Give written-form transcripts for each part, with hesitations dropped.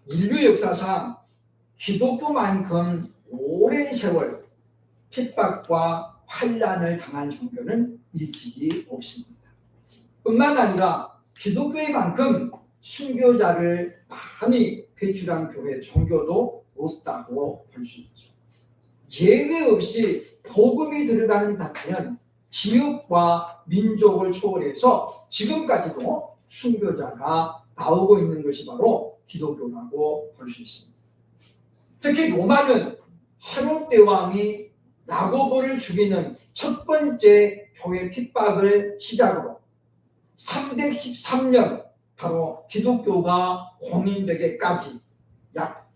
인류 역사상 기독교만큼 오랜 세월 핍박과 환난을 당한 종교는 일찍이 없습니다. 뿐만 아니라 기독교만큼 순교자를 많이 배출한 교회, 종교도 없다고 볼 수 있죠. 예외 없이 복음이 들어가는 지역과 민족을 초월해서 지금까지도 순교자가 나오고 있는 것이 바로 기독교라고 볼 수 있습니다. 특히 로마는 헤롯 대왕이 야고보를 죽이는 첫 번째 교회 핍박을 시작으로 313년 바로 기독교가 공인되기까지 약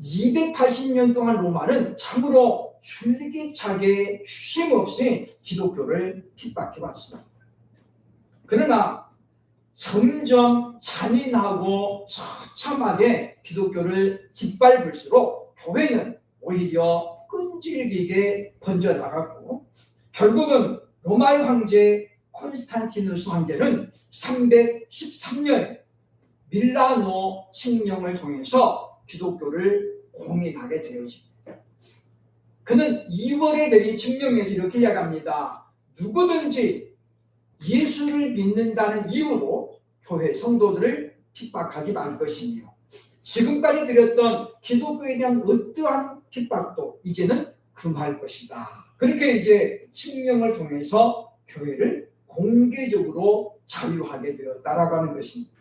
280년 동안 로마는 참으로 줄기차게 쉼없이 기독교를 핍박해 왔습니다. 그러나 점점 잔인하고 처참하게 기독교를 짓밟을수록 교회는 오히려 끈질기게 번져나갔고 결국은 로마의 황제 콘스탄티누스 황제는 313년에 밀라노 칙령을 통해서 기독교를 공인하게 되어집니다. 그는 2월에 내린 칙령에서 이렇게 이야기합니다. 누구든지 예수를 믿는다는 이유로 교회 성도들을 핍박하지 말 것이며 지금까지 드렸던 기독교에 대한 어떠한 핍박도 이제는 금할 것이다. 그렇게 이제 칙령을 통해서 교회를 공개적으로 자유하게 되었다라고 하는 것입니다.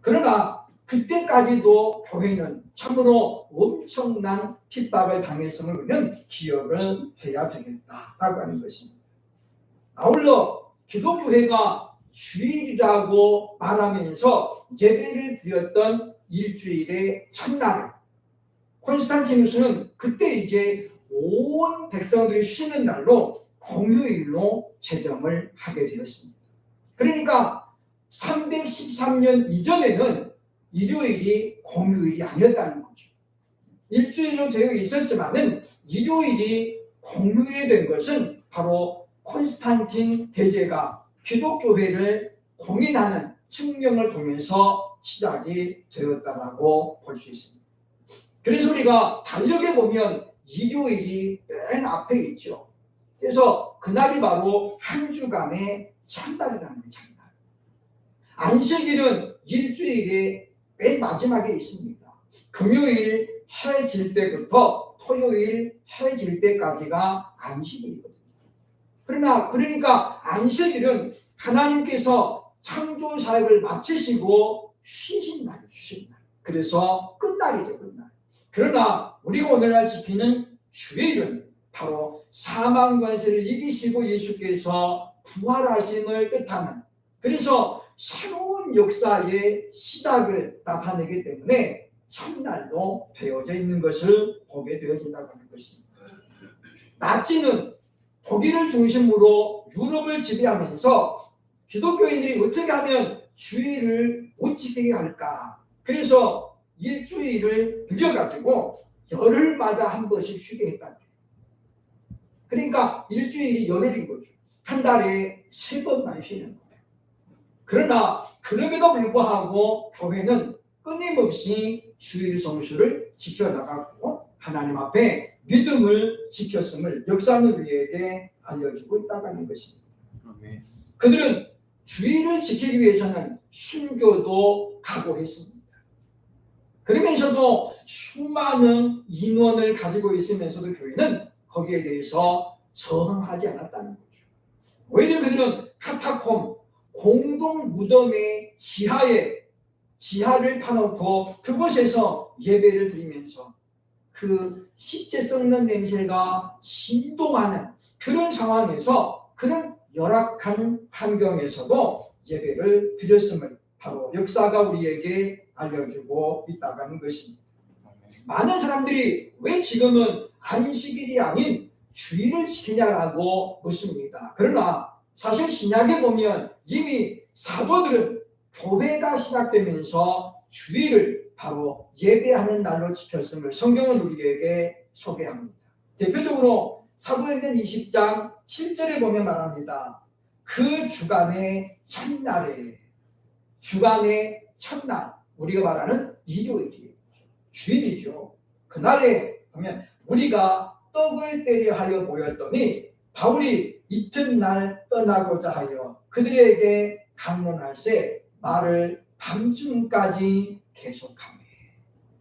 그러나 그때까지도 교회는 참으로 엄청난 핍박을 당했음을 우리는 기억을 해야 되겠다라고 하는 것입니다. 아울러 기독교회가 주일이라고 말하면서 예배를 드렸던 일주일의 첫날 콘스탄티누스는 그때 이제 온 백성들이 쉬는 날로 공휴일로 제정을 하게 되었습니다. 그러니까 313년 이전에는 일요일이 공휴일이 아니었다는 거죠. 일주일로 되어 있었지만은 일요일이 공휴일이 된 것은 바로 콘스탄틴 대제가 기독교회를 공인하는 칙령을 통해서 시작이 되었다라고 볼 수 있습니다. 그래서 우리가 달력에 보면 일요일이 맨 앞에 있죠. 그래서 그날이 바로 한 주간의 첫날이라는 거예요. 첫날. 안식일은 일주일의 맨 마지막에 있습니다. 금요일 해 질 때부터 토요일 해 질 때까지가 안식일이거든요. 그러니까 안식일은 하나님께서 창조 사역을 마치시고 쉬신 날이에요. 쉬신 날. 그래서 끝날이죠. 끝날. 그러나 우리가 오늘날 지키는 주일은 바로 사망 권세를 이기시고 예수께서 부활하심을 뜻하는 그래서 새로운 역사의 시작을 나타내기 때문에 첫날로 되어져 있는 것을 보게 되어진다고 하는 것입니다. 나치는 독일을 중심으로 유럽을 지배하면서 기독교인들이 어떻게 하면 주일을 못 지키게 할까? 그래서 일주일을 들여가지고 열흘마다 한 번씩 쉬게 했다. 그러니까 일주일이 열흘인 거죠. 한 달에 3번만 쉬는 거예요. 그러나 그럼에도 불구하고 교회는 끊임없이 주일 성수를 지켜나가고 하나님 앞에 믿음을 지켰음을 역사는 우리에게 알려주고 있다고 하는 것입니다. 그들은 주일을 지키기 위해서는 순교도 각오했습니다. 그러면서도 수많은 인원을 가지고 있으면서도 교회는 거기에 대해서 저항하지 않았다는 거죠. 오히려 그들은 카타콤 공동 무덤의 지하를 파놓고 그곳에서 예배를 드리면서 그 시체 썩는 냄새가 진동하는 그런 상황에서 그런 열악한 환경에서도 예배를 드렸음을 바로 역사가 우리에게 알려주고 있다고 하는 것입니다. 많은 사람들이 왜 지금은 안식일이 아닌 주일을 지키냐라고 묻습니다. 그러나 사실 신약에 보면 이미 사도들은 교회가 시작되면서 주일을 바로 예배하는 날로 지켰음을 성경은 우리에게 소개합니다. 대표적으로 사도행전 20장 7절에 보면 말합니다. 그 주간의 첫날, 우리가 말하는 일요일이에요. 주일이죠. 그날에 보면 우리가 떡을 때려 하여 모였더니 바울이 이튿날 떠나고자 하여 그들에게 강론할세 말을 밤중까지 계속하며.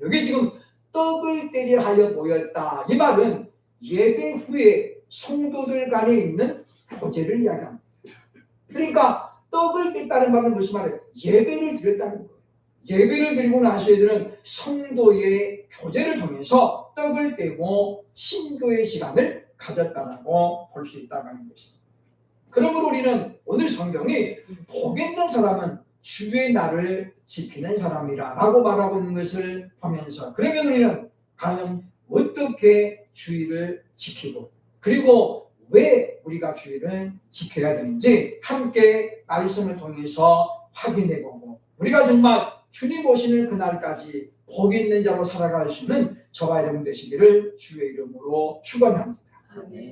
여기 지금 떡을 때려 하여 모였다. 이 말은 예배 후에 성도들 간에 있는 교제를 이야기합니다. 그러니까 떡을 뗐다는 말은 무슨 말이에요? 예배를 드렸다는 거예요. 예배를 드리고 나서 애들은 성도의 교제를 통해서 떡을 떼고 친교의 시간을 가졌다라고 볼 수 있다고 하는 것입니다. 그러므로 우리는 오늘 성경이 복 있는 사람은 주의 날을 지키는 사람이라고 말하고 있는 것을 보면서, 그러면 우리는 과연 어떻게 주의를 지키고 그리고 왜 우리가 주의를 지켜야 되는지 함께 말씀을 통해서 확인해보고 우리가 정말 주님 오시는 그날까지 복 있는 자로 살아갈 수 있는 저와 여러분 되시기를 주의 이름으로 축원합니다.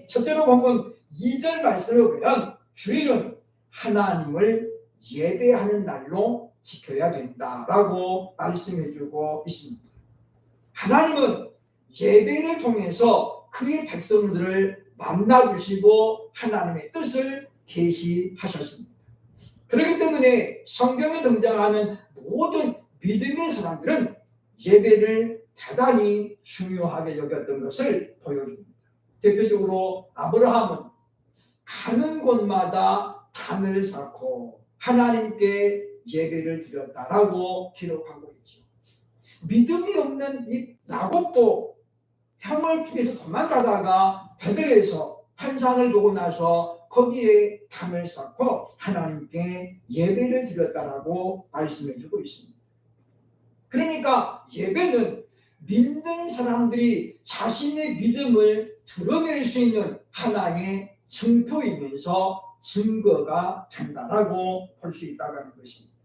첫째로 보면 2절 말씀을 보면 주일은 하나님을 예배하는 날로 지켜야 된다라고 말씀해주고 있습니다. 하나님은 예배를 통해서 그의 백성들을 만나주시고 하나님의 뜻을 계시하셨습니다. 그렇기 때문에 성경에 등장하는 모든 믿음의 사람들은 예배를 대단히 중요하게 여겼던 것을 보여줍니다. 대표적으로 아브라함은 가는 곳마다 단을 쌓고 하나님께 예배를 드렸다라고 기록하고 있죠. 믿음이 없는 이 야곱도 형을 피해서 도망가다가 베델에서 환상을 보고 나서 거기에 담을 쌓고 하나님께 예배를 드렸다라고 말씀해주고 있습니다. 그러니까 예배는 믿는 사람들이 자신의 믿음을 드러낼 수 있는 하나의 증표이면서 증거가 된다라고 볼 수 있다고 하는 것입니다.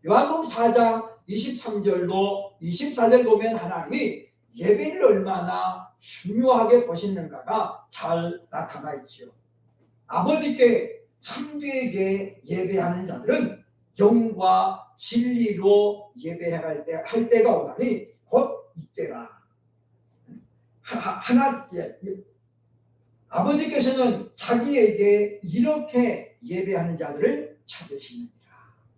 요한복음 4장 23절로 24절 보면 하나님이 예배를 얼마나 중요하게 보시는가가 잘 나타나 있지요. 아버지께 참되게 예배하는 자들은 영과 진리로 예배할 때가 오나니 곧 이때라. 아버지께서는 자기에게 이렇게 예배하는 자들을 찾으시느니라.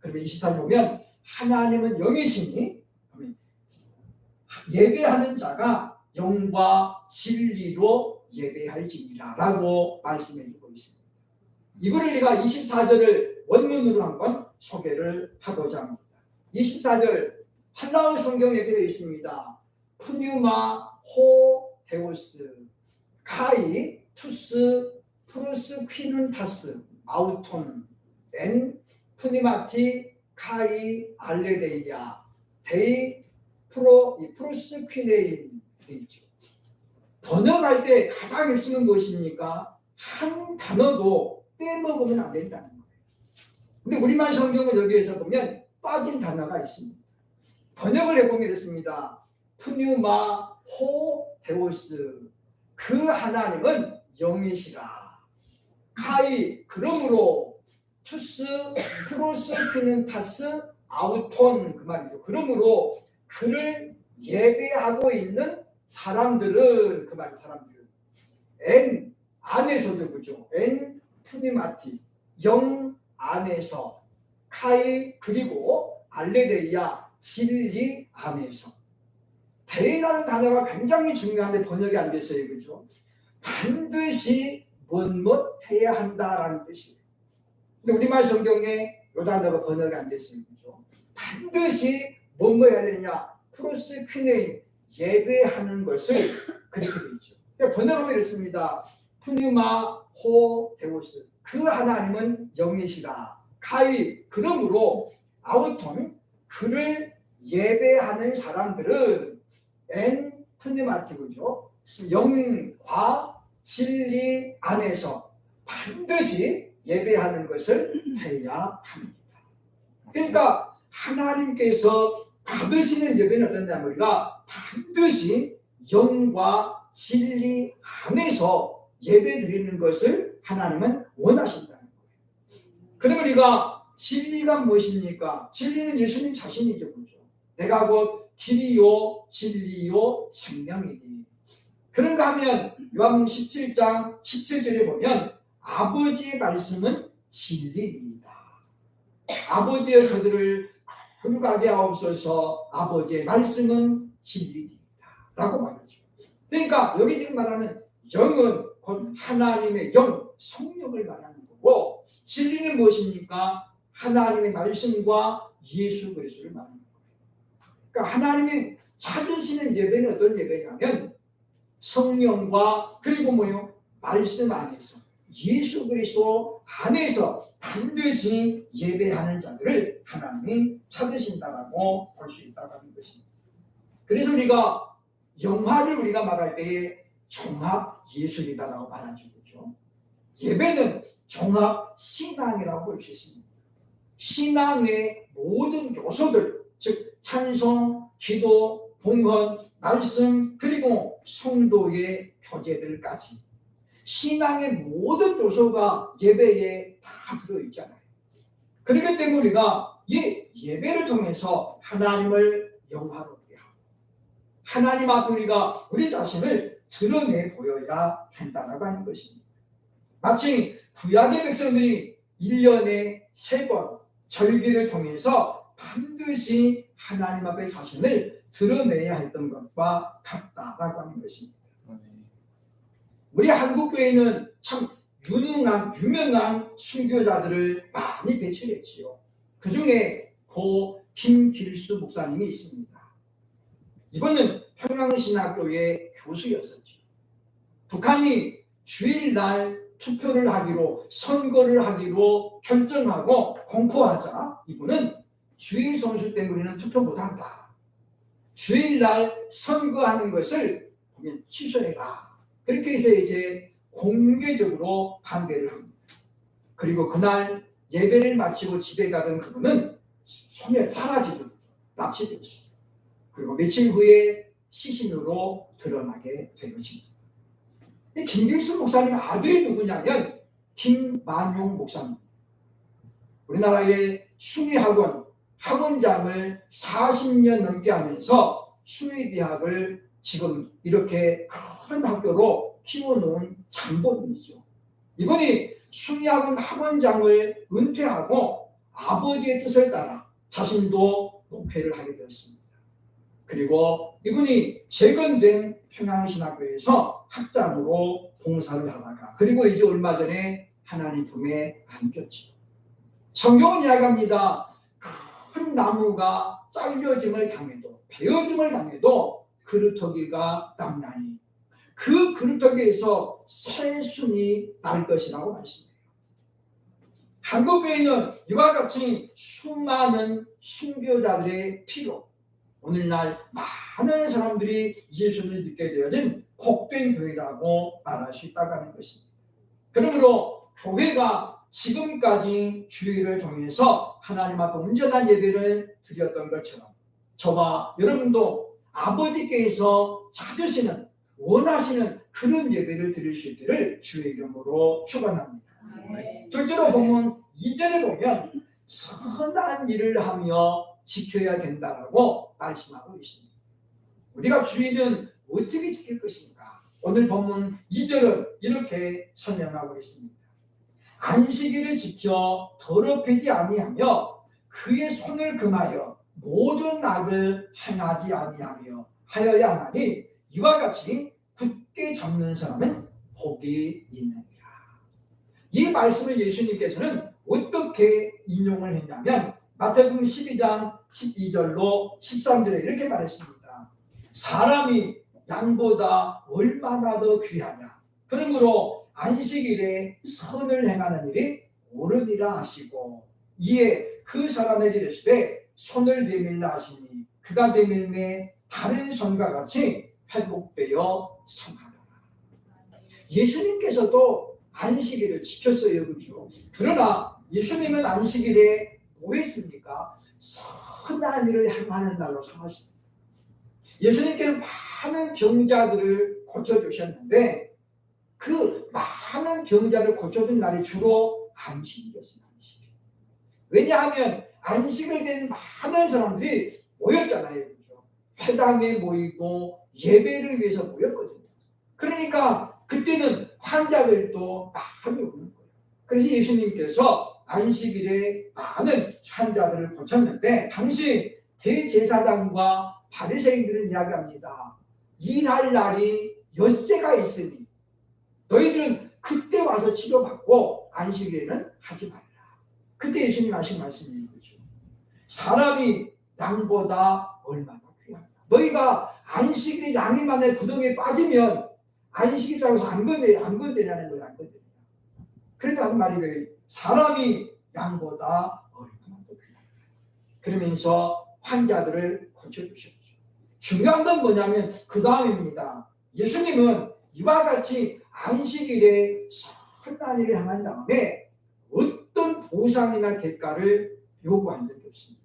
그러면 24절 보면 하나님은 영이시니 예배하는 자가 영과 진리로 예배할지니라 라고 말씀해주고 있습니다. 이거를 제가 24절을 원문으로 한번 소개를 하고자 합니다. 24절 한나올 성경에 되어 있습니다. 푸뉴마 호 데오스 카이 투스 프로스 퀴는 타스 아우톤 엔 푸니마티 카이 알레데이아 데이 프로스 퀴네인 되죠. 번역할 때 가장 쓰는 것입니까? 한 단어도 빼먹으면 안 된다는 거예요. 근데 우리말 성경을 여기에서 보면 빠진 단어가 있습니다. 번역을 해보면 이렇습니다. 푸뉴마 호 데오스 그 하나님은 영이시라. 카이 그러므로 투스 프로스 퀴는 타스 아우톤 그 말이죠. 그러므로 그를 예배하고 있는 사람들은 그 말이 사람들은 엔 안에서도 그죠. 엔 푸니마티 영 안에서 카이 그리고 알레데이아 진리 안에서. 데이라는 단어가 굉장히 중요한데 번역이 안 됐어요. 그죠? 반드시 무엇 해야 한다라는 뜻이에요. 근데 우리말 성경에 이 단어가 번역이 안 됐어요. 그죠? 반드시 뭐 해야 되냐? 프로스 퀴네인 예배하는 것을 그렇게 되어 있죠. 그러니까 번역하면 이렇습니다. 푸뉴마 호 데오스 그 하나님은 영이시다. 카이 그러므로 아우톤 그를 예배하는 사람들은 엔 푸니마티고죠. 영과 진리 안에서 반드시 예배하는 것을 해야 합니다. 그러니까 하나님께서 받으시는 예배는 어떠냐? 우리가 반드시 영과 진리 안에서 예배 드리는 것을 하나님은 원하신다는 거예요. 그러면 우리가 진리가 무엇입니까? 진리는 예수님 자신이죠. 그렇죠? 내가 곧 길이요 진리요 생명이니. 그런가 하면 요한복음 17장 17절에 보면 아버지의 말씀은 진리입니다. 아버지의 저들을 거룩하게 하옵소서. 아버지의 말씀은 진리입니다. 라고 말하죠. 그러니까 여기 지금 말하는 영은 곧 하나님의 영, 성령을 말하는 거고, 진리는 무엇입니까? 하나님의 말씀과 예수 그리스도를 말하는 거예요. 그러니까 하나님이 찾으시는 예배는 어떤 예배냐면 성령과 그리고 뭐요? 말씀 안에서 예수 그리스도 안에서 반드시 예배하는 자들을 하나님이 찾으신다라고 볼 수 있다고 하는 것입니다. 그래서 우리가 영화를 우리가 말할 때에 종합 예술이다라고 말하죠. 그렇죠? 예배는 종합 신앙이라고 볼 수 있습니다. 신앙의 모든 요소들, 즉 찬송, 기도, 봉헌, 말씀, 그리고 성도의 교제들까지 신앙의 모든 요소가 예배에 다 들어있잖아요. 그렇기 때문에 우리가 이 예배를 통해서 하나님을 영화롭게 하고 하나님 앞에 우리가 우리 자신을 드러내 보여야 한다고 하는 것입니다. 마치 구약의 백성들이 1년에 3번 절기를 통해서 반드시 하나님 앞에 자신을 드러내야 했던 것과 같다라고 하는 것입니다. 우리 한국교회는 참 유명한 순교자들을 많이 배출했지요. 그 중에 고 김길수 목사님이 있습니다. 이번은 평양신학교의 교수였었죠. 북한이 주일날 투표를 하기로, 선거를 하기로 결정하고 공포하자 이분은 주일 선수 때문에는 투표 못한다. 주일날 선거하는 것을 취소해라. 그렇게 해서 이제 공개적으로 반대를 합니다. 그리고 그날 예배를 마치고 집에 가던 그분은 소멸 사라지고 납치되었습니다. 그리고 며칠 후에 시신으로 드러나게 되었습니다. 김길수 목사님 아들이 누구냐면 김만용 목사님. 우리나라의 숭의학원 학원장을 40년 넘게 하면서 숭의대학을 지금 이렇게 큰 학교로 키워놓은 장본인이죠. 이분이 숭의학원 학원장을 은퇴하고 아버지의 뜻을 따라 자신도 목회를 하게 되었습니다. 그리고 이분이 재건된 평양신학교에서 학장으로 봉사를 하다가 그리고 이제 얼마 전에 하나님 품에 안겼죠. 성경은 이야기합니다. 큰 나무가 잘려짐을 당해도 베어짐을 당해도 그루터기가 남나니 그 그루터기에서 새순이 날 것이라고 말씀해요. 한국교회는 이와 같이 수많은 순교자들의 피로 오늘날 많은 사람들이 예수를 믿게 되어진 복된 교회라고 말할 수 있다고 하는 것입니다. 그러므로 교회가 지금까지 주일을 통해서 하나님 앞에 온전한 예배를 드렸던 것처럼 저와 여러분도 아버지께서 찾으시는 원하시는 그런 예배를 드릴 수 있기를 주의 이름으로 축원합니다. 둘째로 보면 2절에 보면 선한 일을 하며 지켜야 된다라고 말씀하고 있습니다. 우리가 주일은 어떻게 지킬 것인가? 오늘 본문 2절은 이렇게 설명하고 있습니다. 안식일을 지켜 더럽히지 아니하며 그의 손을 금하여 모든 악을 행하지 아니하며 하여야 하나니 이와 같이 굳게 잡는 사람은 복이 있느니라. 이 말씀을 예수님께서는 어떻게 인용을 했냐면 마태복음 12장 12절로 13절에 이렇게 말했습니다. 사람이 양보다 얼마나 더 귀하냐. 그러므로 안식일에 선을 행하는 일이 옳으니라 하시고 이에 그 사람에게 이르시되 손을 내밀라 하시니 그가 내밀매 다른 손과 같이 회복되어 성하더라. 예수님께서도 안식일을 지켰어요. 그렇죠? 그러나 예수님은 안식일에 뭐 했습니까? 선한 일을 행하는 날로 삼았습니다. 예수님께서 많은 병자들을 고쳐주셨는데 그 많은 병자를 고쳐준 날이 주로 안식일이었습니다. 안식일. 왜냐하면 안식을 된 많은 사람들이 모였잖아요. 그렇죠? 회당에 모이고 예배를 위해서 모였거든요. 그러니까 그때는 환자들도 많이 오는 거예요. 그래서 예수님께서 안식일에 많은 환자들을 고쳤는데 당시 대제사장과 바리새인들은 이야기합니다. 일할 날이 엿새가 있으니 너희들은 그때 와서 치료받고 안식일에는 하지 말라. 그때 예수님 하신 말씀인 거죠. 사람이 양보다 얼마나 귀하다. 너희가 안식일에 양이 만에 구덩이에 빠지면 안식일이라고 해서 안 건드냐는 거예요. 안 건드냐. 그러니까 하는 말이 왜 사람이 양보다 얼마나 더 귀하다. 그러면서 환자들을 고쳐주셨죠. 중요한 건 뭐냐면 그 다음입니다. 예수님은 이와 같이 안식일에 선한 일을 행한 다음에 어떤 보상이나 대가를 요구한 적이 없습니다.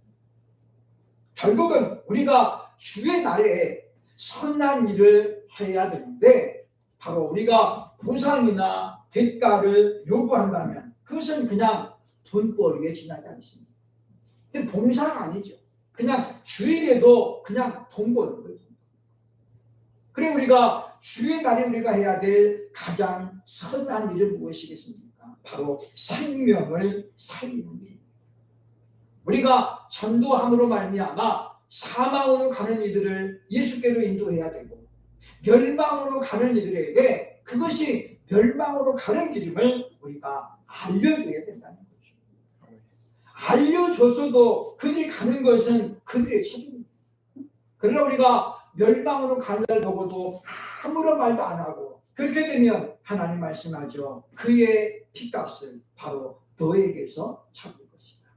결국은 우리가 주의 날에 선한 일을 해야 되는데 바로 우리가 보상이나 대가를 요구한다면 그것은 그냥 돈벌이에 지나지 않습니다. 봉사가 아니죠. 그냥 주일에도 그냥 돈 버는 거예요. 그래 우리가 주의 날에 우리가 해야 될 가장 선한 일은 무엇이겠습니까? 바로 생명을 살리는 일. 우리가 전도함으로 말미암아 사망으로 가는 이들을 예수께로 인도해야 되고 멸망으로 가는 이들에게 그것이 멸망으로 가는 길임을 우리가 알려줘야 된다는 거죠. 알려줘서도 그들이 가는 것은 그들의 책임입니다. 그러나 우리가 멸망으로 가는 날 보고도 아무런 말도 안 하고 그렇게 되면 하나님 말씀하죠. 그의 핏값을 바로 너에게서 찾을 것이다.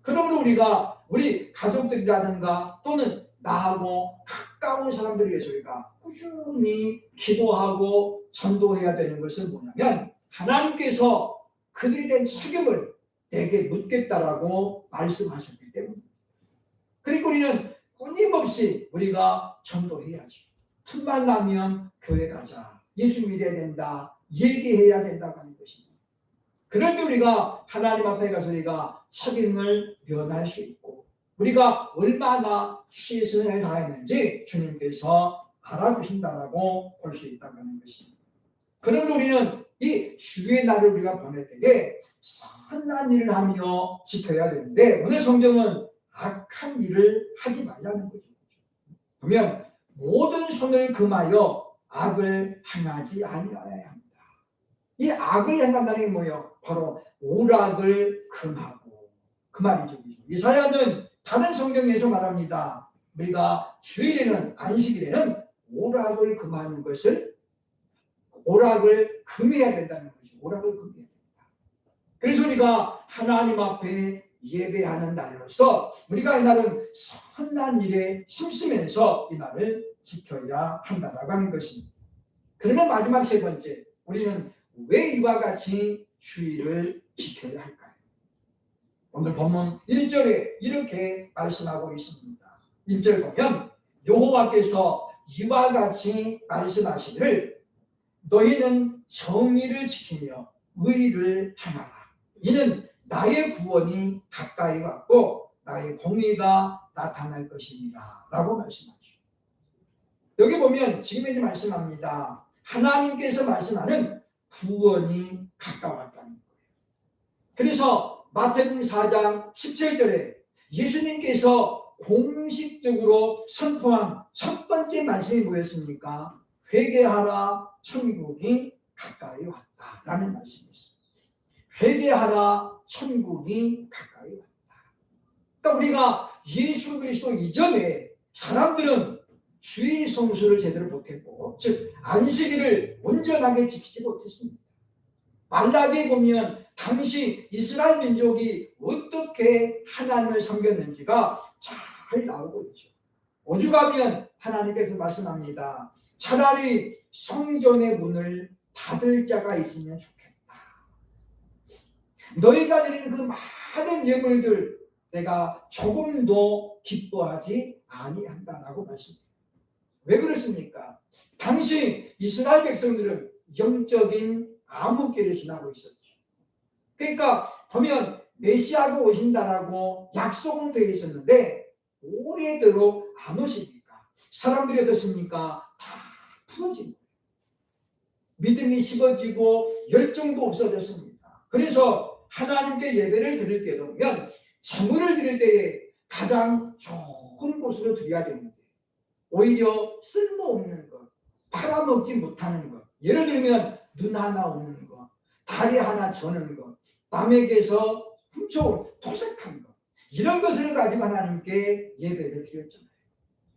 그러므로 우리가 우리 가족들이라든가 또는 나하고 가까운 사람들을 위해서 우리가 꾸준히 기도하고 전도해야 되는 것은 뭐냐면 하나님께서 그들에 대한 책임을 내게 묻겠다라고 말씀하셨기 때문입니다. 그리고 우리는 끊임없이 우리가 전도해야죠. 틈만 나면 교회 가자. 예수 믿어야 된다. 얘기해야 된다고 하는 것입니다. 그럴 때 우리가 하나님 앞에 가서 우리가 책임을 면할 수 있고 우리가 얼마나 최선을 다했는지 주님께서 알아주신다라고 볼 수 있다고 하는 것입니다. 그러므로 우리는 이 주의 날을 우리가 보낼 때에 선한 일을 하며 지켜야 되는데 오늘 성경은 악한 일을 하지 말라는 거죠. 보면 모든 손을 금하여 악을 행하지 아니하여야 합니다. 이 악을 행한다는 게 뭐예요? 바로 오락을 금하고 그 말이죠. 이사야는 다른 성경에서 말합니다. 우리가 주일에는 안식일에는 오락을 금하는 것을 오락을 금해야 된다는 거죠. 오락을 금해야 된다. 그래서 우리가 하나님 앞에 예배하는 날로서 우리가 이 날은 선한 일에 힘쓰면서 이 날을 지켜야 한다라고 하는 것입니다. 그러면 마지막 세 번째, 우리는 왜 이와 같이 주의를 지켜야 할까요? 오늘 본문 1절에 이렇게 말씀하고 있습니다. 1절 보면 여호와께서 이와 같이 말씀하시기를 너희는 정의를 지키며 의를 행하라. 이는 나의 구원이 가까이 왔고 나의 공의가 나타날 것이니라 라고 말씀하죠. 여기 보면 지금 이제 말씀합니다. 하나님께서 말씀하는 구원이 가까웠다는 거예요. 그래서 마태복음 4장 17절에 예수님께서 공식적으로 선포한 첫 번째 말씀이 뭐였습니까? 회개하라 천국이 가까이 왔다라는 말씀이었습니다. 회개하라 천국이 가까이 왔다. 그러니까 우리가 예수 그리스도 이전에 사람들은 주일 성수를 제대로 못했고 즉 안식일을 온전하게 지키지 못했습니다. 말라기에 보면 당시 이스라엘 민족이 어떻게 하나님을 섬겼는지가 잘 나오고 있죠. 오죽하면 하나님께서 말씀합니다. 차라리 성전의 문을 닫을 자가 있으면 좋겠다. 너희가 드리는 그 많은 예물들 내가 조금도 기뻐하지 아니한다라고 말씀합니다. 왜 그렇습니까? 당시 이스라엘 백성들은 영적인 암흑기를 지나고 있었죠. 그러니까 보면 메시아가 오신다라고 약속은 되어 있었는데 오래도록 안 오시니까 사람들이 어떻습니까? 다 풀어진 거예요. 믿음이 식어지고 열정도 없어졌습니다. 그래서 하나님께 예배를 드릴 때 보면 제물을 드릴 때에 가장 좋은 곳으로 드려야 되는데 오히려 쓸모없는 것, 팔아먹지 못하는 것, 예를 들면 눈 하나 없는 것, 다리 하나 저는 것, 남에게서 훔쳐온 토색한 것, 이런 것을 가지고 하나님께 예배를 드렸잖아요.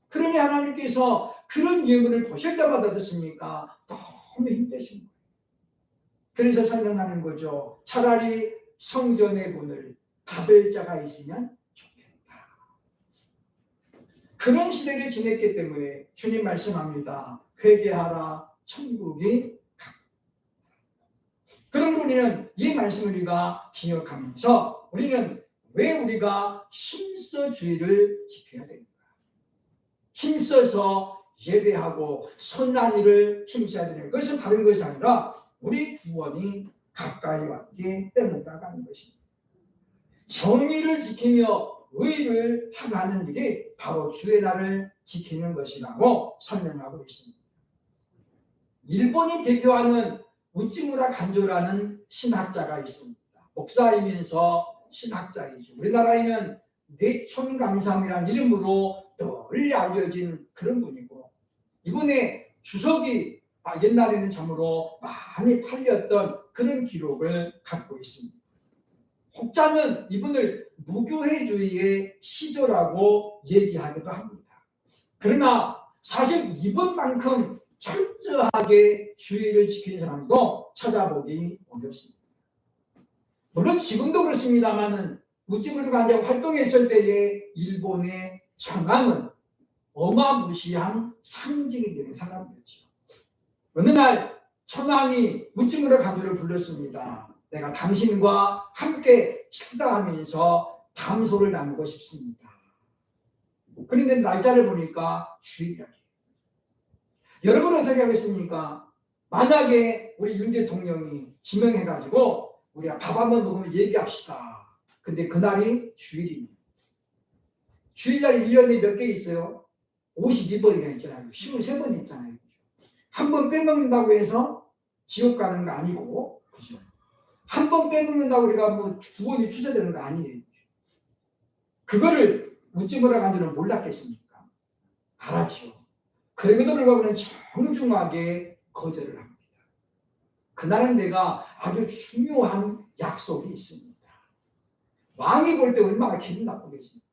그러니 하나님께서 그런 예물을 보실 때마다 듣습니까? 너무 힘드신 거예요. 그래서 설명하는 거죠. 차라리 성전의 문을 닫을 자가 있으면 좋겠다. 그런 시대를 지냈기 때문에 주님 말씀합니다. 회개하라, 천국이 가깝다. 그럼 우리는 이 말씀을 우리가 기억하면서 우리는 왜 우리가 힘써 주의를 지켜야 됩니까? 힘써서 예배하고 선한 일을 힘써야 되는 것은 다른 것이 아니라 우리 구원이 가까이 왔기 때문이라는 것입니다. 정의를 지키며 의를 하는 일이 바로 주의 날을 지키는 것이라고 설명하고 있습니다. 일본이 대표하는 우찌무라 간조라는 신학자가 있습니다. 목사이면서 신학자이죠. 우리나라에는 내촌감삼이라는 이름으로 널리 알려진 그런 분이고 이분의 주석이 옛날에는 참으로 많이 팔렸던 그런 기록을 갖고 있습니다. 혹자는 이분을 무교회주의의 시조라고 얘기하기도 합니다. 그러나 사실 이분만큼 철저하게 주의를 지키는 사람도 찾아보기 어렵습니다. 물론 지금도 그렇습니다만은 우찌무라 간조 활동했을 때의 일본의 천황은 어마무시한 상징이 되는 사람이었죠. 어느 날 천황이 우찌무라 간조를 불렀습니다. 내가 당신과 함께 식사하면서 담소를 나누고 싶습니다. 그런데 날짜를 보니까 주일날이에요. 여러분은 어떻게 하겠습니까? 만약에 우리 윤 대통령이 지명해가지고 우리가 밥 한번 먹으면 얘기합시다. 근데 그날이 주일입니다. 주일날이 1년에 몇 개 있어요? 52번이나 있잖아요. 23번 있잖아요. 한 번 빼먹는다고 해서 지옥 가는 거 아니고, 그죠? 한 번 빼먹는다고 우리가 뭐 구원이 취소되는 거 아니에요. 그거를 우찌무라 간조는 몰랐겠습니까? 알았죠. 그럼에도 불구하고 정중하게 거절을 합니다. 그날은 내가 아주 중요한 약속이 있습니다. 왕이 볼 때 얼마나 기분 나쁘겠습니까?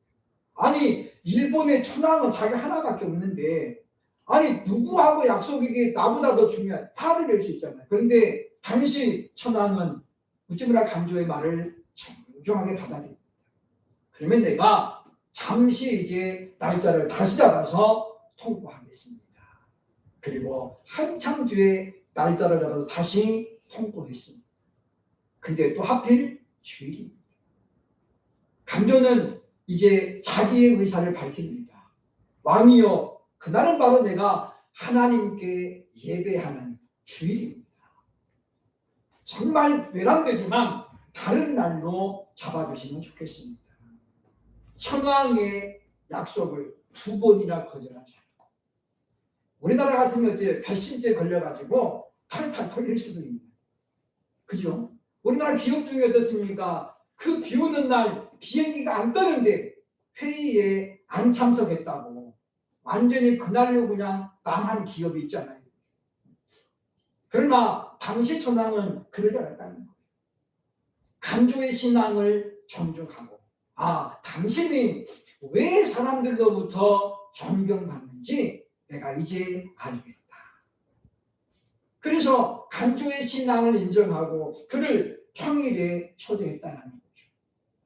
아니 일본의 천황은 자기 하나밖에 없는데 아니 누구하고 약속이게 나보다 더 중요한 화를 낼 수 있잖아요. 그런데 당시 천황은 우찌무라 간조의 말을 정중하게 받아들입니다. 그러면 내가 잠시 이제 날짜를 다시 잡아서 통보하겠습니다. 그리고 한참 뒤에 날짜를 잡아서 다시 통보했습니다. 근데 또 하필 주일입니다. 간조는 이제 자기의 의사를 밝힙니다. 왕이여, 그날은 바로 내가 하나님께 예배하는 주일입니다. 정말 외람되지만 다른 날로 잡아주시면 좋겠습니다. 천황의 약속을 2번이나 거절하지 않고 우리나라 같으면 이제 배신죄 걸려가지고 탈탈 털릴 수도 있는 그죠? 우리나라 기업 중에 어떻습니까? 그 비 오는 날 비행기가 안 떠는데 회의에 안 참석했다고 완전히 그날로 그냥 망한 기업이 있잖아요. 그러나 당시 천황은 그러지 않았다는 거예요. 간조의 신앙을 존중하고 당신이 왜 사람들로부터 존경받는지 내가 이제 알겠다. 그래서 간조의 신앙을 인정하고 그를 평일에 초대했다는 거죠.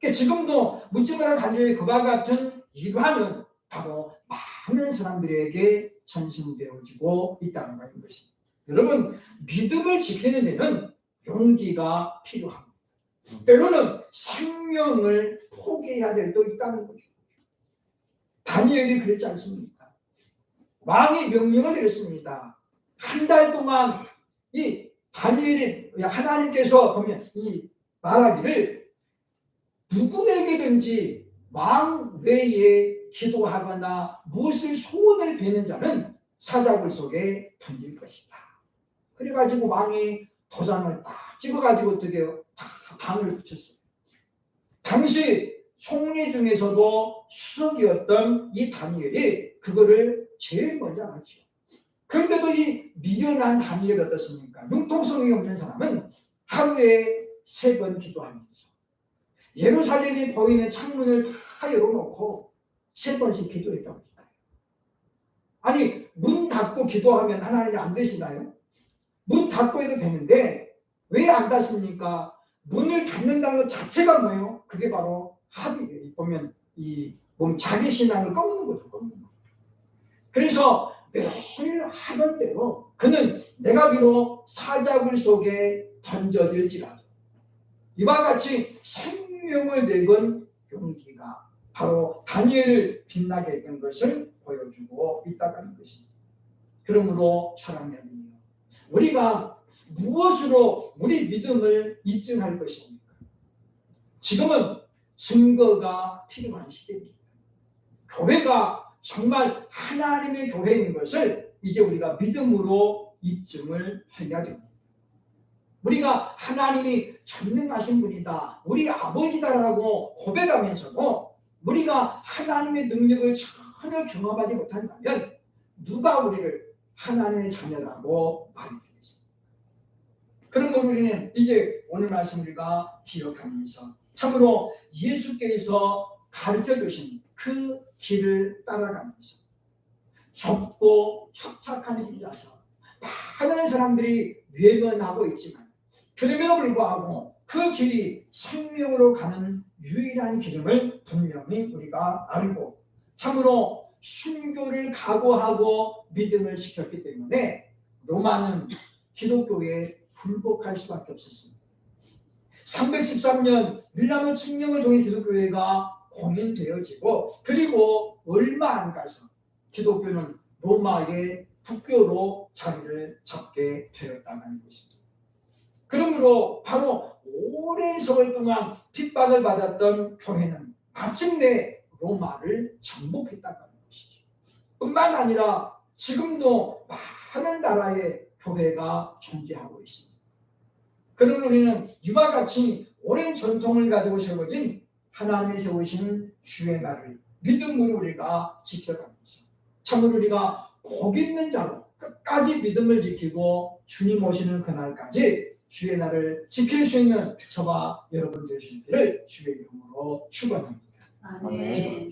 그러니까 지금도 우찌무라 간조의 그와 같은 일화는 바로 많은 사람들에게 전승되어지고 있다는 것입니다. 여러분, 믿음을 지키는 데는 용기가 필요합니다. 때로는 생명을 포기해야 될 때도 있다는 거죠. 다니엘이 그랬지 않습니까? 왕이 명령을 내렸습니다. 한 달 동안 이 다니엘이 하나님께서 보면 이 말하기를 누구에게든지 왕 외에 기도하거나 무엇을 소원을 비는 자는 사자굴 속에 던질 것이다. 그래가지고 왕이 도장을 딱 찍어가지고 어떻게 해요? 다 방을 붙였어요. 당시 총리 중에서도 수석이었던 이 다니엘이 그거를 제일 먼저 알았죠. 그런데도 이 미련한 다니엘 어떻습니까? 융통성이 없는 사람은 하루에 3번 기도하면서 예루살렘이 보이는 창문을 다 열어놓고 3번씩 기도했다고 했어요. 아니, 문 닫고 기도하면 하나님이 안 되시나요? 문 닫고 해도 되는데 왜 안 닫습니까? 문을 닫는다는 것 자체가 뭐예요? 그게 바로 합의예요. 보면 이 자기 신앙을 꺾는 거죠. 꺾는 거. 그래서 매일 하던 대로 그는 내가 비록 사자굴 속에 던져질지라도 이와 같이 생명을 내건 용기가 바로 다니엘을 빛나게 했던 것을 보여주고 있다는 것입니다. 그러므로 사랑하는 여러분, 우리가 무엇으로 우리 믿음을 입증할 것입니까? 지금은 증거가 필요한 시대입니다. 교회가 정말 하나님의 교회인 것을 이제 우리가 믿음으로 입증을 해야 됩니다. 우리가 하나님이 전능하신 분이다, 우리 아버지다라고 고백하면서도 우리가 하나님의 능력을 전혀 경험하지 못한다면 누가 우리를 하나님의 자녀라고 말하겠습니까? 그러므로 우리는 이제 오늘 말씀 우리가 기억하면서 참으로 예수께서 가르쳐 주신 그 길을 따라가면서 좁고 협착한 길이라서 많은 사람들이 외면하고 있지만 그럼에도 불구하고 그 길이 생명으로 가는 유일한 길임을 분명히 우리가 알고 참으로 순교를 각오하고 믿음을 지켰기 때문에 로마는 기독교에 굴복할 수밖에 없었습니다. 313년 밀라노 칙령을 통해 기독교회가 공인되어지고 그리고 얼마 안 가서 기독교는 로마의 국교로 자리를 잡게 되었다는 것입니다. 그러므로 바로 오랜 세월 동안 핍박을 받았던 교회는 마침내 로마를 정복했다는 것이죠. 뿐만 아니라 지금도 많은 나라의 교회가 존재하고 있습니다. 그러므로 우리는 이와 같이 오랜 전통을 가지고 세워진 하나님이 세우신 주의 날을 믿음으로 우리가 지켜가면서 참으로 우리가 복 있는 자로 끝까지 믿음을 지키고 주님 오시는 그날까지 주의 날을 지킬 수 있는 저와 여러분 되시기를 주의 이름으로 축원합니다. 아멘.